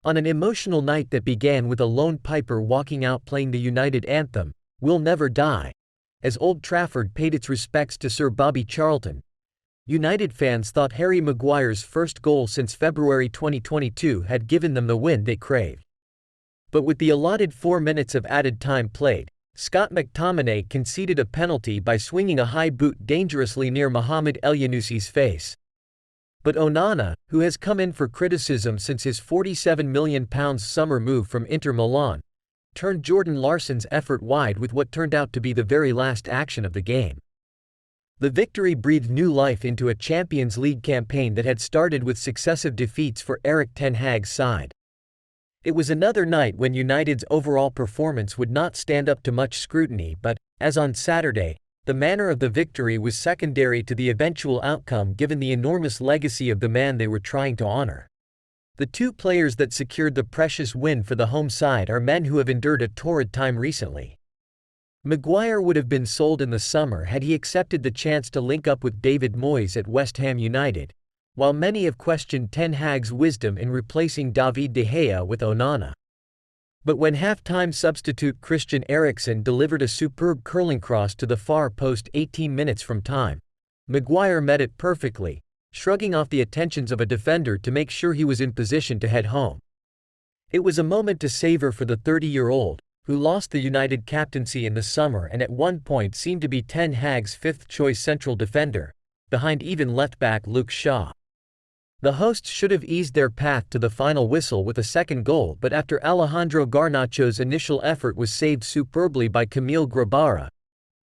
On an emotional night that began with a lone piper walking out playing the United anthem, "We'll Never Die," as Old Trafford paid its respects to Sir Bobby Charlton, United fans thought Harry Maguire's first goal since February 2022 had given them the win they craved. But with the allotted 4 minutes of added time played, Scott McTominay conceded a penalty by swinging a high boot dangerously near Mohamed Elyounoussi's face. But Onana, who has come in for criticism since his £47 million summer move from Inter Milan, turned Jordan Larsson's effort wide with what turned out to be the very last action of the game. The victory breathed new life into a Champions League campaign that had started with successive defeats for Erik ten Hag's side. It was another night when United's overall performance would not stand up to much scrutiny, but, as on Saturday, the manner of the victory was secondary to the eventual outcome given the enormous legacy of the man they were trying to honor. The two players that secured the precious win for the home side are men who have endured a torrid time recently. Maguire would have been sold in the summer had he accepted the chance to link up with David Moyes at West Ham United, while many have questioned Ten Hag's wisdom in replacing David De Gea with Onana. But when half-time substitute Christian Eriksen delivered a superb curling cross to the far post 18 minutes from time, Maguire met it perfectly, shrugging off the attentions of a defender to make sure he was in position to head home. It was a moment to savor for the 30-year-old, who lost the United captaincy in the summer and at one point seemed to be Ten Hag's fifth-choice central defender, behind even left-back Luke Shaw. The hosts should have eased their path to the final whistle with a second goal, but after Alejandro Garnacho's initial effort was saved superbly by Camille Grabara,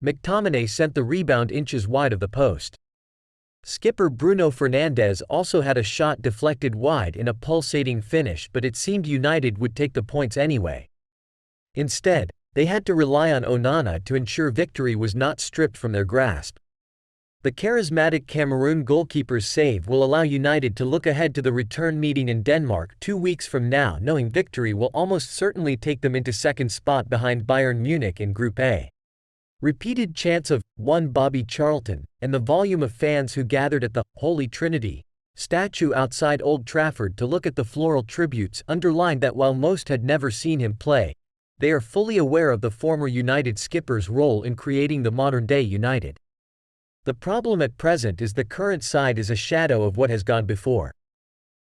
McTominay sent the rebound inches wide of the post. Skipper Bruno Fernandes also had a shot deflected wide in a pulsating finish, but it seemed United would take the points anyway. Instead, they had to rely on Onana to ensure victory was not stripped from their grasp. The charismatic Cameroon goalkeeper's save will allow United to look ahead to the return meeting in Denmark 2 weeks from now, knowing victory will almost certainly take them into second spot behind Bayern Munich in Group A. Repeated chants of "One Bobby Charlton" and the volume of fans who gathered at the Holy Trinity statue outside Old Trafford to look at the floral tributes underlined that while most had never seen him play, they are fully aware of the former United skipper's role in creating the modern-day United. The problem at present is the current side is a shadow of what has gone before.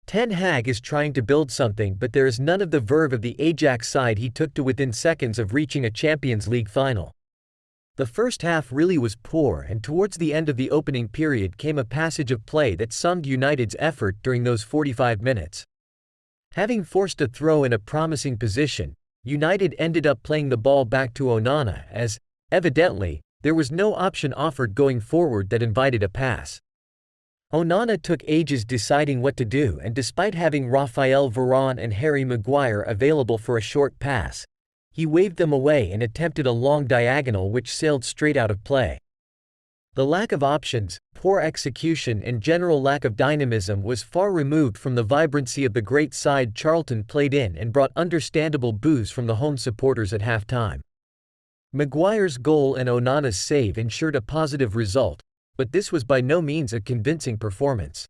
Ten Hag is trying to build something, but there is none of the verve of the Ajax side he took to within seconds of reaching a Champions League final. The first half really was poor, and towards the end of the opening period came a passage of play that summed United's effort during those 45 minutes. Having forced a throw in a promising position, United ended up playing the ball back to Onana as, evidently, there was no option offered going forward that invited a pass. Onana took ages deciding what to do, and despite having Raphael Varane and Harry Maguire available for a short pass, he waved them away and attempted a long diagonal which sailed straight out of play. The lack of options, poor execution and general lack of dynamism was far removed from the vibrancy of the great side Charlton played in and brought understandable boos from the home supporters at halftime. Maguire's goal and Onana's save ensured a positive result, but this was by no means a convincing performance.